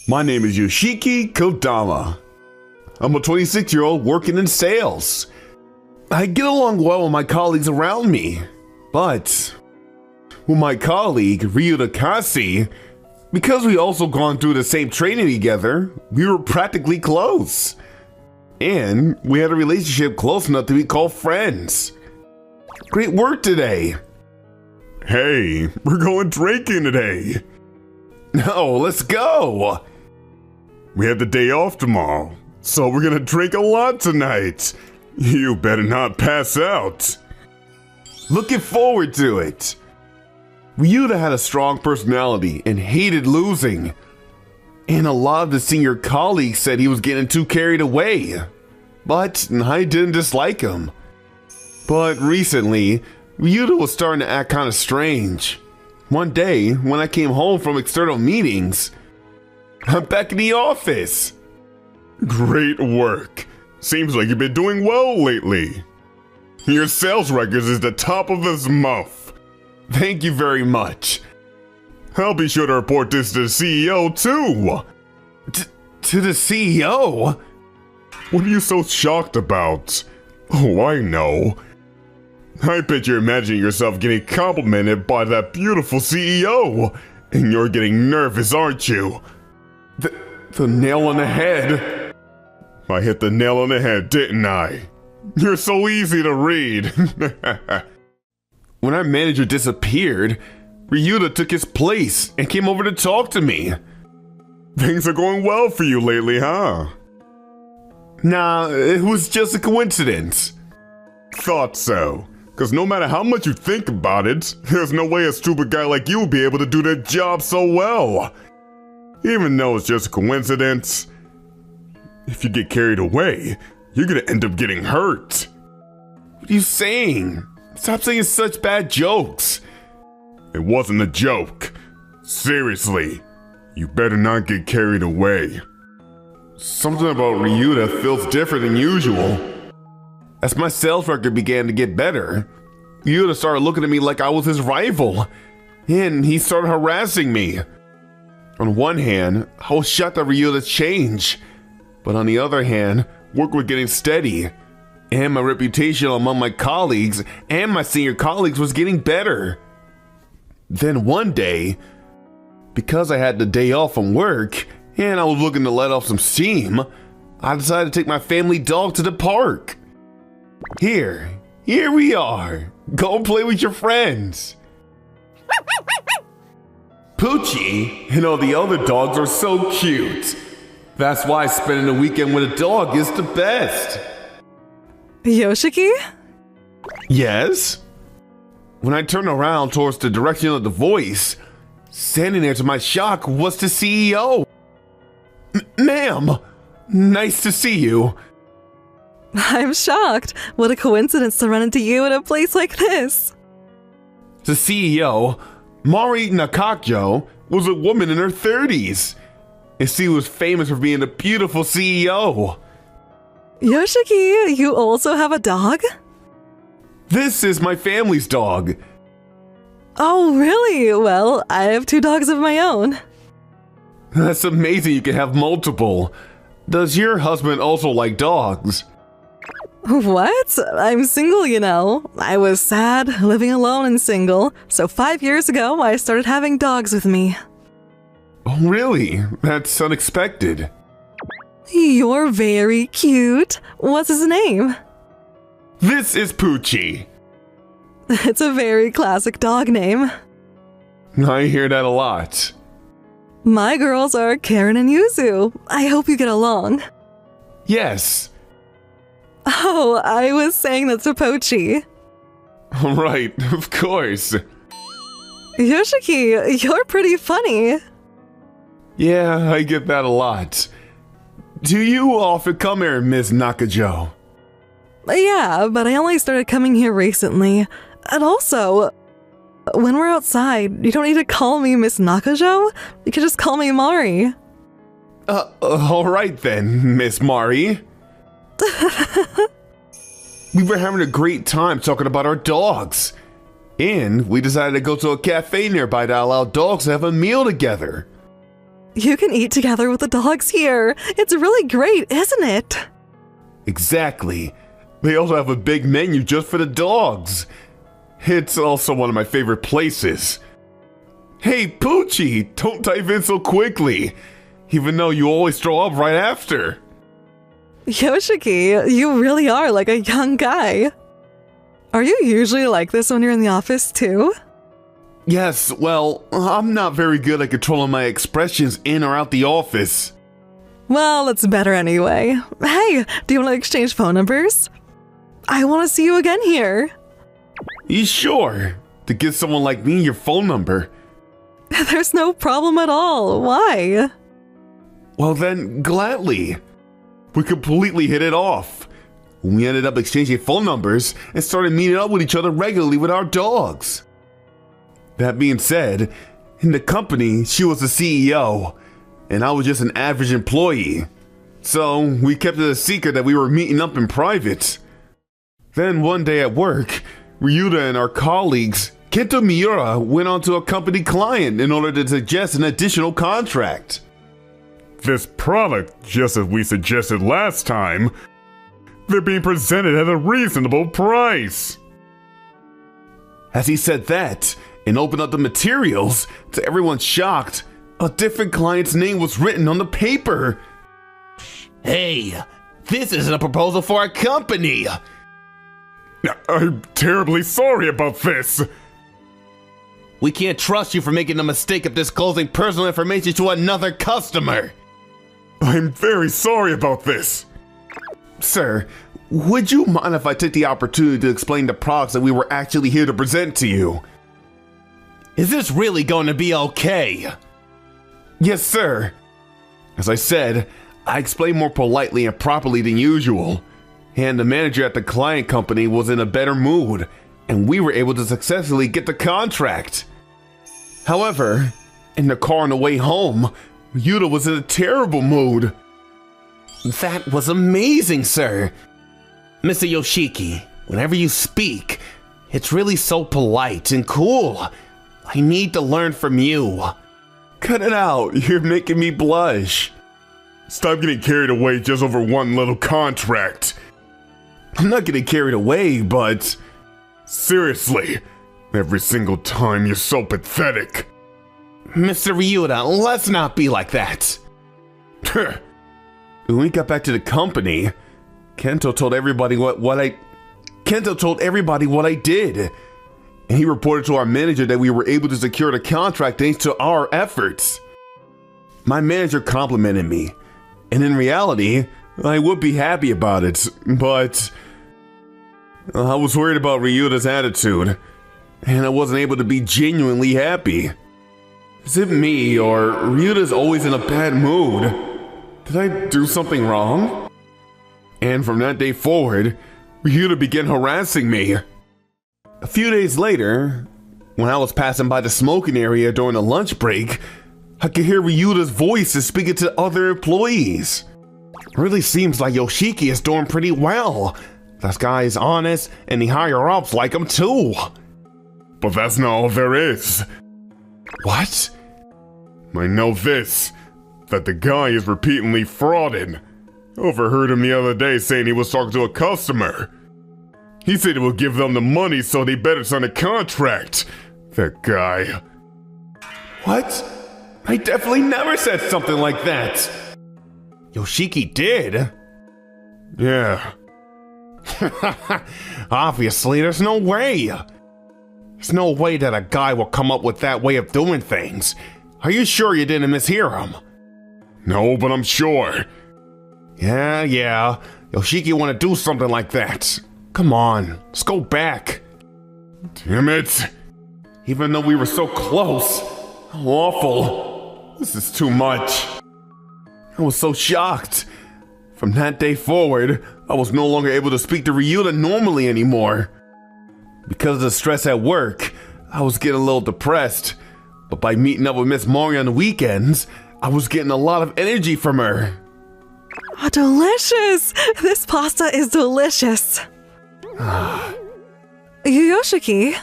My name is Yoshiki Kodama. I'm a 26-year-old working in sales. I get along well with my colleagues around me, but with my colleague Ryuta Kasi, because we also gone through the same training together, we were practically close. And we had a relationship close enough to be called friends. Great work today. Hey, we're going drinking today. No, let's go. We have the day off tomorrow, so we're gonna drink a lot tonight. You better not pass out. Looking forward to it. Ryuta had a strong personality and hated losing. And a lot of the senior colleagues said he was getting too carried away. But I didn't dislike him. But recently, Ryuta was starting to act kind of strange. One day, when I came home from external meetings, I'm back in the office. Great work. Seems like you've been doing well lately. Your sales records is the top of this month. Thank you very much. I'll be sure to report this to the CEO too. To the CEO? What are you so shocked about? Oh, I know. I bet you're imagining yourself getting complimented by that beautiful CEO, and you're getting nervous, aren't you? The nail on the head. I hit the nail on the head, didn't I? You're so easy to read. When our manager disappeared, Ryuta took his place and came over to talk to me. Things are going well for you lately, huh? Nah, it was just a coincidence. Thought so. Cause no matter how much you think about it, there's no way a stupid guy like you will be able to do their job so well. Even though it's just a coincidence, if you get carried away, you're gonna end up getting hurt. What are you saying? Stop saying such bad jokes. It wasn't a joke. Seriously, you better not get carried away. Something about Ryuta feels different than usual. As my sales record began to get better, Ryuta started looking at me like I was his rival, and he started harassing me. On one hand, I was shocked at Ryuta's change, but on the other hand, work was getting steady, and my reputation among my colleagues and my senior colleagues was getting better. Then one day, because I had the day off from work and I was looking to let off some steam, I decided to take my family dog to the park. Here we are. Go and play with your friends. Poochie and all the other dogs are so cute. That's why spending a weekend with a dog is the best. Yoshiki? Yes? When I turned around towards the direction of the voice, standing there to my shock was the CEO. Ma'am, nice to see you. I'm shocked. What a coincidence to run into you at a place like this. The CEO, Mari Nakajo, was a woman in her 30s, and she was famous for being a beautiful CEO. Yoshiki, you also have a dog? This is my family's dog. Oh, really? Well, I have 2 dogs of my own. That's amazing you can have multiple. Does your husband also like dogs? What? I'm single, you know. I was sad, living alone and single, so 5 years ago I started having dogs with me. Oh, really? That's unexpected. You're very cute. What's his name? This is Poochie. It's a very classic dog name. I hear that a lot. My girls are Karen and Yuzu. I hope you get along. Yes. Oh, I was saying that to Pochi. Right, of course. Yoshiki, you're pretty funny. Yeah, I get that a lot. Do you often come here, Miss Nakajo? Yeah, but I only started coming here recently. And also, when we're outside, you don't need to call me Miss Nakajo. You can just call me Mari. All right then, Miss Mari. We were having a great time talking about our dogs. And we decided to go to a cafe nearby to allow dogs to have a meal together. You can eat together with the dogs here. It's really great, isn't it? Exactly. They also have a big menu just for the dogs. It's also one of my favorite places. Hey, Poochie, don't dive in so quickly, even though you always throw up right after. Yoshiki, you really are like a young guy. Are you usually like this when you're in the office too? Yes, well, I'm not very good at controlling my expressions in or out the office. Well, it's better anyway. Hey, do you want to exchange phone numbers? I want to see you again here. You sure? To give someone like me your phone number? There's no problem at all. Why? Well then, gladly. We completely hit it off. We ended up exchanging phone numbers and started meeting up with each other regularly with our dogs. That being said, in the company, she was the CEO, and I was just an average employee. So we kept it a secret that we were meeting up in private. Then one day at work, Ryuta and our colleagues, Kento Miura, went on to a company client in order to suggest an additional contract. This product, just as we suggested last time, they're being presented at a reasonable price. As he said that, and opened up the materials, to everyone's shocked, a different client's name was written on the paper. Hey, this isn't a proposal for our company. I'm terribly sorry about this. We can't trust you for making the mistake of disclosing personal information to another customer. I'm very sorry about this. Sir, would you mind if I took the opportunity to explain the products that we were actually here to present to you? Is this really going to be okay? Yes, sir. As I said, I explained more politely and properly than usual, and the manager at the client company was in a better mood, and we were able to successfully get the contract. However, in the car on the way home, Yuta was in a terrible mood. That was amazing, sir. Mr. Yoshiki, whenever you speak, it's really so polite and cool. I need to learn from you. Cut it out, you're making me blush. Stop getting carried away just over one little contract. I'm not getting carried away, but... Seriously, every single time you're so pathetic. Mr. Ryuta, let's not be like that. When we got back to the company, Kento told everybody what I did. And he reported to our manager that we were able to secure the contract thanks to our efforts. My manager complimented me, and in reality, I would be happy about it, but I was worried about Ryuta's attitude, and I wasn't able to be genuinely happy. Is it me, or Ryuta's always in a bad mood? Did I do something wrong? And from that day forward, Ryuta began harassing me. A few days later, when I was passing by the smoking area during the lunch break, I could hear Ryuta's voices speaking to other employees. It really seems like Yoshiki is doing pretty well. This guy is honest, and the higher-ups like him too. But that's not all there is. What? I know this, that the guy is repeatedly frauding. Overheard him the other day saying he was talking to a customer. He said he would give them the money so they better sign a contract. That guy. What? I definitely never said something like that. Yoshiki did? Yeah. Obviously, there's no way. There's no way that a guy will come up with that way of doing things. Are you sure you didn't mishear him? No, but I'm sure. Yeah. Yoshiki want to do something like that. Come on, let's go back. Damn it. Even though we were so close. How awful. This is too much. I was so shocked. From that day forward, I was no longer able to speak to Ryuta normally anymore. Because of the stress at work, I was getting a little depressed. But by meeting up with Miss Mori on the weekends, I was getting a lot of energy from her. Oh, delicious! This pasta is delicious. Yoshiki?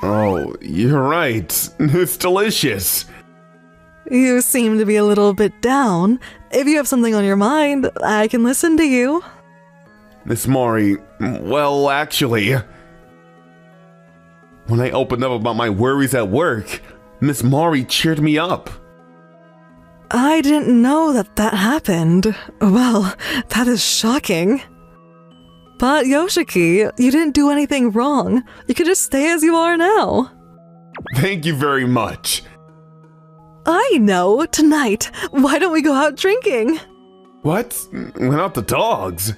Oh, you're right. It's delicious. You seem to be a little bit down. If you have something on your mind, I can listen to you. Miss Mori, well, actually, when I opened up about my worries at work, Miss Mori cheered me up. I didn't know that happened. Well, that is shocking. But Yoshiki, you didn't do anything wrong. You could just stay as you are now. Thank you very much. I know, tonight. Why don't we go out drinking? What? Without the dogs?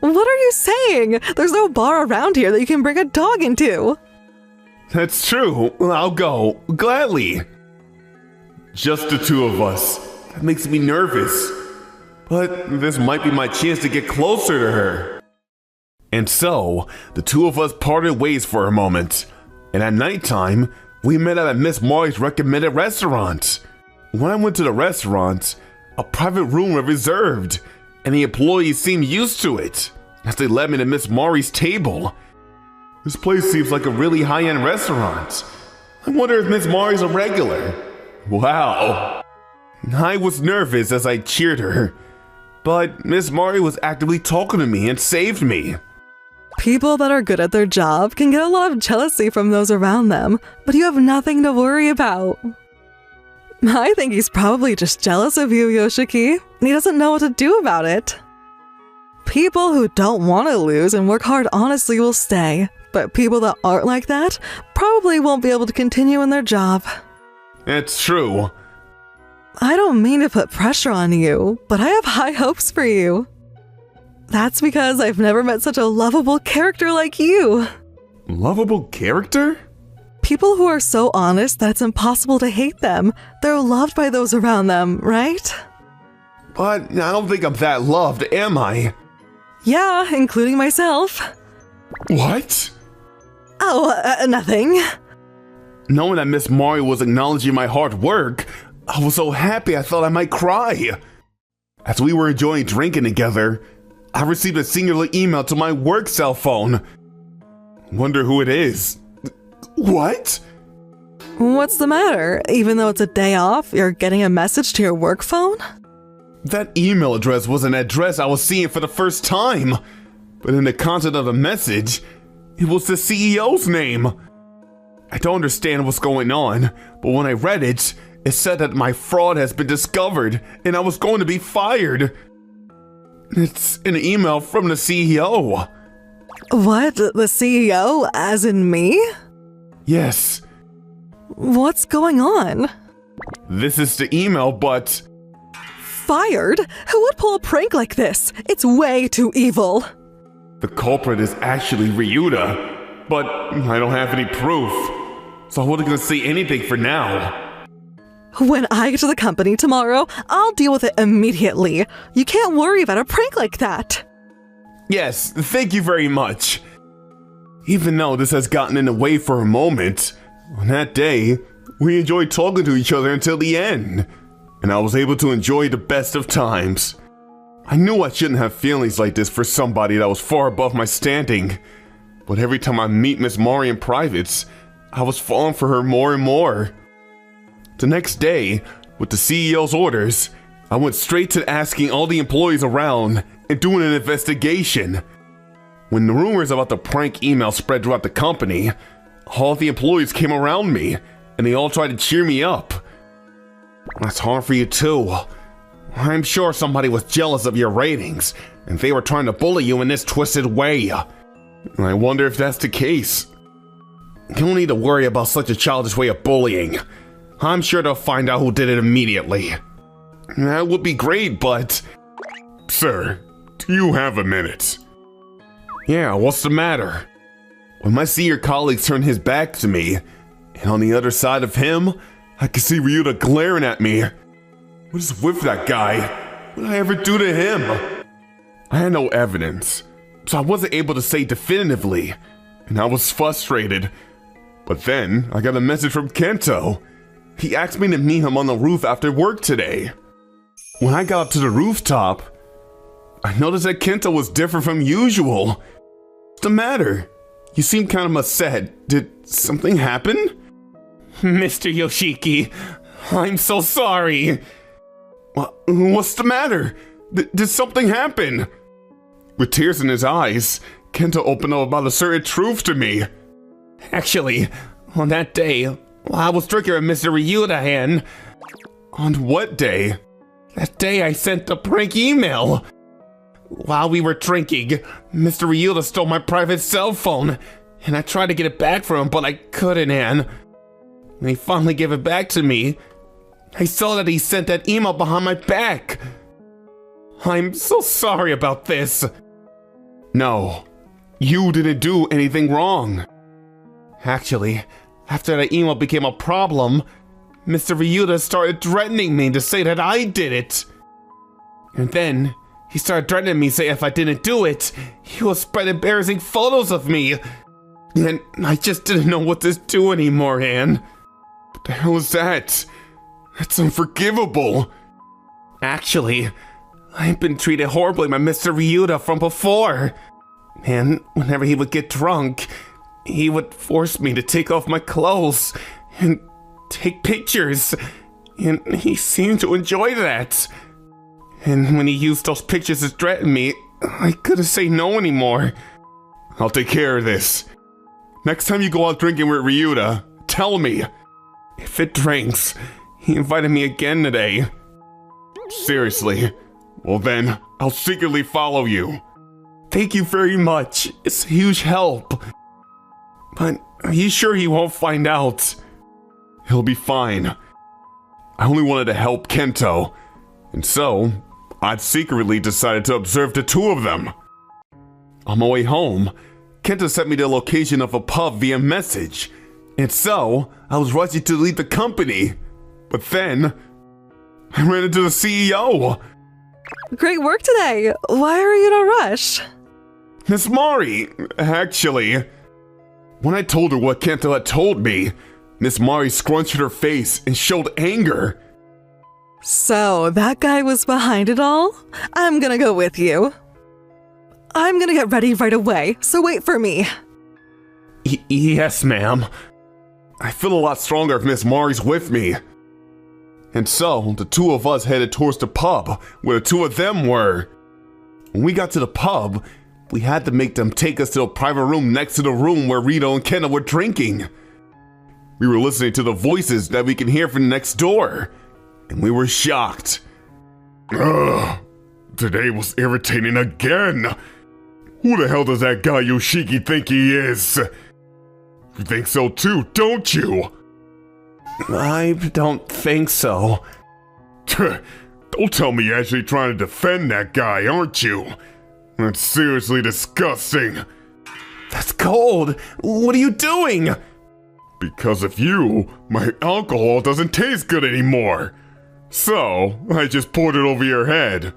What are you saying? There's no bar around here that you can bring a dog into. That's true. I'll go. Gladly. Just the two of us. That makes me nervous. But this might be my chance to get closer to her. And so, the two of us parted ways for a moment. And at nighttime, we met at Miss Mori's recommended restaurant. When I went to the restaurant, a private room was reserved, and the employees seemed used to it, as they led me to Miss Mori's table. This place seems like a really high-end restaurant. I wonder if Miss Mori's a regular. Wow. I was nervous as I cheered her, but Miss Mori was actively talking to me and saved me. People that are good at their job can get a lot of jealousy from those around them, but you have nothing to worry about. I think he's probably just jealous of you, Yoshiki, and he doesn't know what to do about it. People who don't want to lose and work hard honestly will stay, but people that aren't like that probably won't be able to continue in their job. It's true. I don't mean to put pressure on you, but I have high hopes for you. That's because I've never met such a lovable character like you. Lovable character? People who are so honest that it's impossible to hate them. They're loved by those around them, right? But I don't think I'm that loved, am I? Yeah, including myself. What? Oh, nothing. Knowing that Miss Mori was acknowledging my hard work, I was so happy I thought I might cry. As we were enjoying drinking together, I received a singular email to my work cell phone. Wonder who it is. What? What's the matter? Even though it's a day off, you're getting a message to your work phone? That email address was an address I was seeing for the first time. But in the content of the message, it was the CEO's name. I don't understand what's going on, but when I read it, it said that my fraud has been discovered and I was going to be fired. It's an email from the CEO. What? The CEO? As in me? Yes. What's going on? This is the email, but... Fired? Who would pull a prank like this? It's way too evil. The culprit is actually Ryuta, but I don't have any proof, so I wasn't gonna say anything for now. When I get to the company tomorrow, I'll deal with it immediately. You can't worry about a prank like that. Yes, thank you very much. Even though this has gotten in the way for a moment, on that day, we enjoyed talking to each other until the end, and I was able to enjoy the best of times. I knew I shouldn't have feelings like this for somebody that was far above my standing, but every time I meet Miss Mori in privates, I was falling for her more and more. The next day, with the CEO's orders, I went straight to asking all the employees around and doing an investigation. When the rumors about the prank email spread throughout the company, all the employees came around me and they all tried to cheer me up. That's hard for you too. I'm sure somebody was jealous of your ratings and they were trying to bully you in this twisted way. I wonder if that's the case. You don't need to worry about such a childish way of bullying. I'm sure they'll find out who did it immediately. That would be great, but... Sir, do you have a minute? Yeah, what's the matter? When my senior colleague turned his back to me, and on the other side of him, I could see Ryuta glaring at me. What is with that guy? What did I ever do to him? I had no evidence, so I wasn't able to say definitively, and I was frustrated. But then, I got a message from Kento. He asked me to meet him on the roof after work today. When I got up to the rooftop, I noticed that Kento was different from usual. What's the matter? You seem kind of upset. Did something happen? Mr. Yoshiki, I'm so sorry. What's the matter? Did something happen? With tears in his eyes, Kento opened up about a certain truth to me. Actually, on that day, I was drinking with Mr. Ryuda. On what day? That day I sent a prank email. While we were drinking, Mr. Ryuda stole my private cell phone, and I tried to get it back from him, but I couldn't, When he finally gave it back to me, I saw that he sent that email behind my back. I'm so sorry about this. No, you didn't do anything wrong. Actually, after that email became a problem, Mr. Ryuda started threatening me to say that I did it. And then, he started threatening me to say if I didn't do it, he would spread embarrassing photos of me. And I just didn't know what to do anymore, What the hell is that? That's unforgivable. Actually, I've been treated horribly by Mr. Ryuda from before. And whenever he would get drunk, he would force me to take off my clothes and take pictures. And he seemed to enjoy that. And when he used those pictures to threaten me, I couldn't say no anymore. I'll take care of this. Next time you go out drinking with Ryuda, tell me. If it drinks, he invited me again today. Seriously? Well then, I'll secretly follow you. Thank you very much. It's a huge help. But are you sure he won't find out? He'll be fine. I only wanted to help Kento, and so I'd secretly decided to observe the two of them. On my way home, Kento sent me the location of a pub via message, and so I was rushing to leave the company. But then, I ran into the CEO. Great work today. Why are you in a rush? Miss Mari, actually. When I told her what Kento had told me, Miss Mari scrunched her face and showed anger. So, that guy was behind it all? I'm gonna go with you. I'm gonna get ready right away, so wait for me. Yes, ma'am. I feel a lot stronger if Miss Mari's with me. And so, the two of us headed towards the pub, where the two of them were. When we got to the pub, we had to make them take us to a private room next to the room where Rito and Kenna were drinking. We were listening to the voices that we can hear from next door, and we were shocked. Ugh, today was irritating again. Who the hell does that guy Yoshiki think he is? You think so too, don't you? I don't think so. Don't tell me you're actually trying to defend that guy, aren't you? That's seriously disgusting. That's cold. What are you doing? Because of you, my alcohol doesn't taste good anymore. So, I just poured it over your head.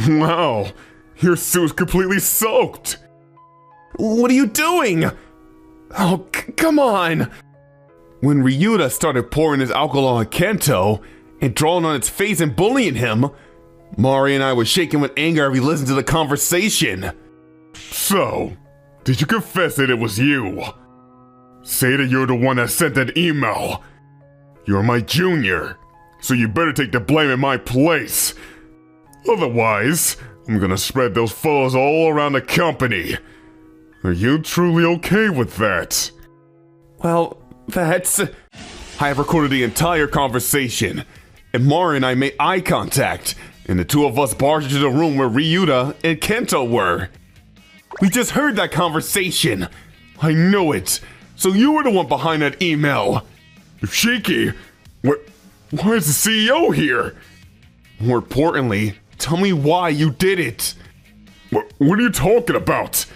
Wow, your suit's completely soaked. What are you doing? Oh, come on. When Ryuda started pouring his alcohol on Kento and drawing on its face and bullying him, Mari and I were shaking with anger as we listened to the conversation. So, did you confess that it was you? Say that you're the one that sent that email. You're my junior, so you better take the blame in my place. Otherwise, I'm gonna spread those photos all around the company. Are you truly okay with that? Well, that's... I have recorded the entire conversation, and Mari and I made eye contact, and the two of us barged into the room where Ryuda and Kento were. We just heard that conversation. I knew it. So you were the one behind that email. Yoshiki, why is the CEO here? More importantly, tell me why you did it. What are you talking about?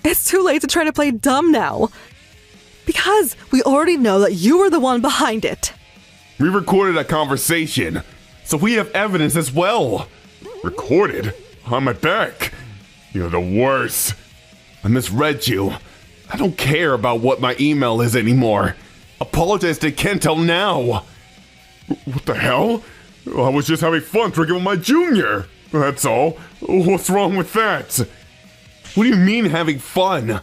It's too late to try to play dumb now. Because we already know that you were the one behind it. We recorded that conversation, so we have evidence as well. Recorded? On my back? You're the worst. I misread you. I don't care about what my email is anymore. Apologize to Kento now. What the hell? I was just having fun drinking with my junior. That's all. What's wrong with that? What do you mean having fun?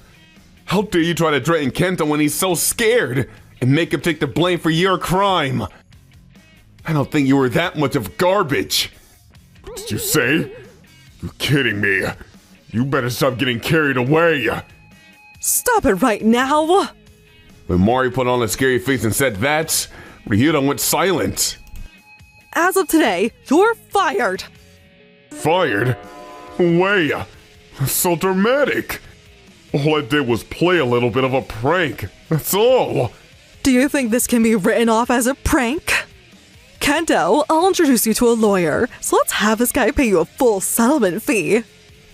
How dare you try to threaten Kento when he's so scared and make him take the blame for your crime? I don't think you were that much of garbage. What did you say? You're kidding me. You better stop getting carried away. Stop it right now! When Mari put on a scary face and said that, Ryuta went silent. As of today, you're fired! Fired? Way. So dramatic. All I did was play a little bit of a prank. That's all. Do you think this can be written off as a prank? Kento, I'll introduce you to a lawyer, so let's have this guy pay you a full settlement fee.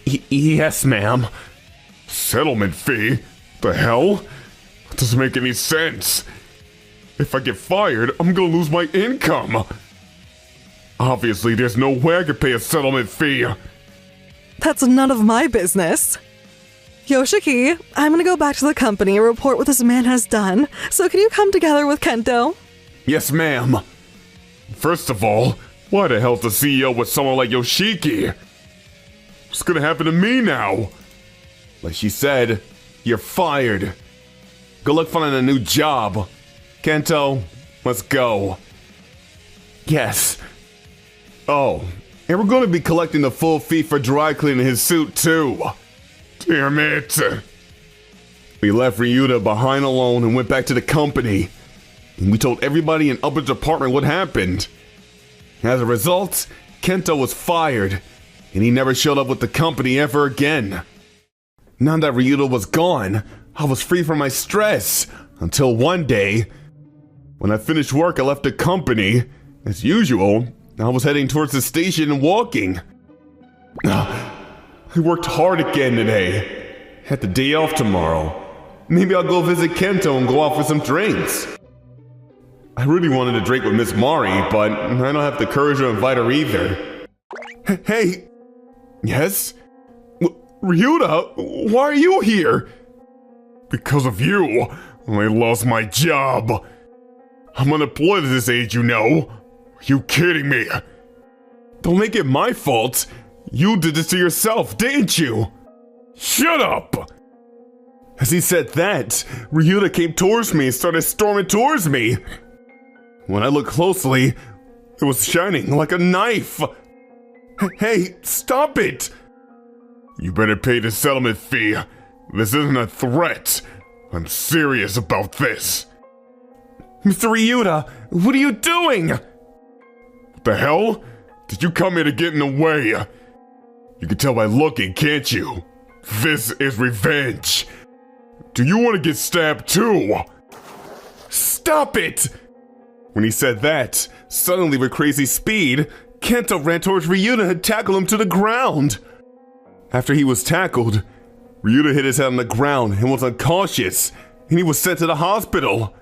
Yes, ma'am. Settlement fee? The hell? That doesn't make any sense. If I get fired, I'm gonna lose my income. Obviously, there's no way I could pay a settlement fee. That's none of my business. Yoshiki, I'm gonna go back to the company and report what this man has done, so can you come together with Kento? Yes, ma'am. First of all, why the hell's the CEO with someone like Yoshiki? What's gonna happen to me now? Like she said, you're fired. Good luck finding a new job. Kento, let's go. Yes. Oh, and we're going to be collecting the full fee for dry cleaning his suit too. Damn it. We left Ryuta behind alone and went back to the company. And we told everybody in Upper's department what happened. As a result, Kento was fired, and he never showed up with the company ever again. Now that Ryuta was gone, I was free from my stress, until one day, when I finished work, I left the company. As usual, I was heading towards the station and walking. I worked hard again today. Had the day off tomorrow. Maybe I'll go visit Kento and go out for some drinks. I really wanted to drink with Miss Mari, but I don't have the courage to invite her either. Hey! Yes? Ryuta, why are you here? Because of you, I lost my job. I'm unemployed at this age, you know. Are you kidding me? Don't make it my fault. You did this to yourself, didn't you? Shut up! As he said that, Ryuta came towards me and started storming towards me. When I looked closely, it was shining like a knife. Hey, stop it! You better pay the settlement fee. This isn't a threat. I'm serious about this. Mr. Ryuta, what are you doing? What the hell? Did you come here to get in the way? You can tell by looking, can't you? This is revenge. Do you want to get stabbed too? Stop it! When he said that, suddenly with crazy speed, Kento ran towards Ryuta and tackled him to the ground. After he was tackled, Ryuta hit his head on the ground and was unconscious, and he was sent to the hospital.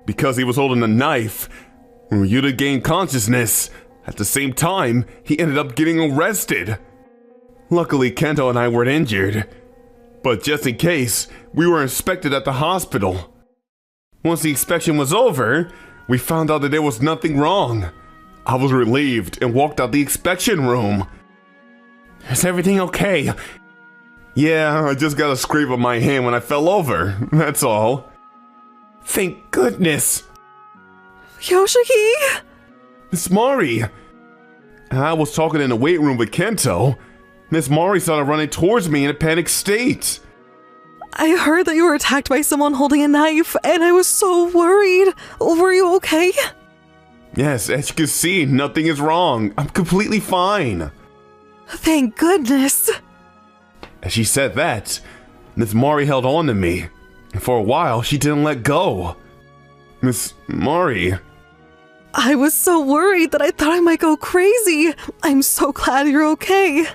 Because he was holding a knife, when Ryuta gained consciousness, at the same time, he ended up getting arrested. Luckily, Kento and I weren't injured, but just in case, we were inspected at the hospital. Once the inspection was over, we found out that there was nothing wrong. I was relieved and walked out the inspection room. Is everything okay? Yeah, I just got a scrape on my hand when I fell over, that's all. Thank goodness. Yoshiki? Miss Mari. I was talking in the weight room with Kento. Miss Mari started running towards me in a panicked state. I heard that you were attacked by someone holding a knife, and I was so worried. Were you okay? Yes, as you can see, nothing is wrong. I'm completely fine. Thank goodness. As she said that, Miss Mari held on to me, and for a while she didn't let go. Miss Mari. I was so worried that I thought I might go crazy. I'm so glad you're okay.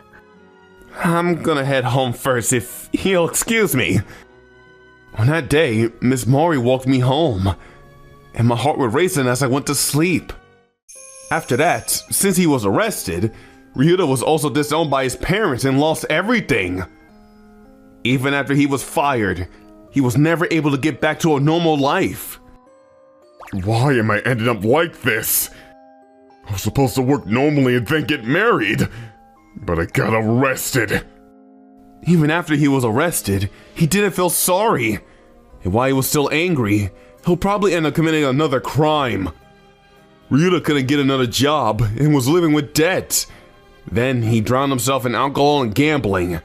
I'm gonna head home first if you'll excuse me. On that day, Miss Mari walked me home, and my heart was racing as I went to sleep. After that, since he was arrested, Ryuta was also disowned by his parents and lost everything. Even after he was fired, he was never able to get back to a normal life. Why am I ending up like this? I was supposed to work normally and then get married, but I got arrested. Even after he was arrested, he didn't feel sorry. And while he was still angry, he'll probably end up committing another crime. Ryuta couldn't get another job and was living with debt. Then he drowned himself in alcohol and gambling.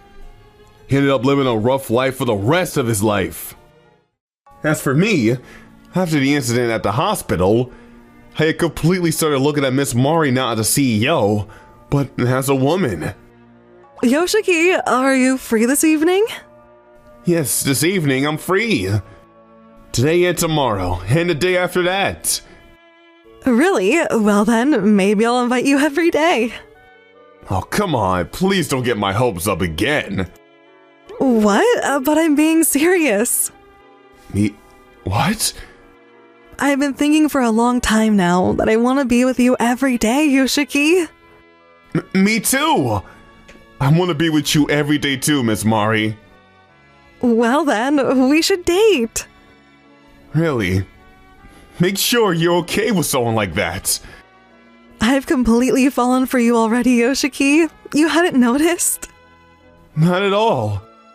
He ended up living a rough life for the rest of his life. As for me, after the incident at the hospital, I had completely started looking at Miss Mari not as a CEO, but as a woman. Yoshiki, are you free this evening? Yes, this evening I'm free. Today and tomorrow, and the day after that. Really? Well then, maybe I'll invite you every day. Oh, come on, please don't get my hopes up again. What? But I'm being serious. What? I've been thinking for a long time now that I want to be with you every day, Yoshiki. Me too! I want to be with you every day too, Miss Mari. Well then, we should date. Really? Make sure you're okay with someone like that. I've completely fallen for you already, Yoshiki. You hadn't noticed? Not at all.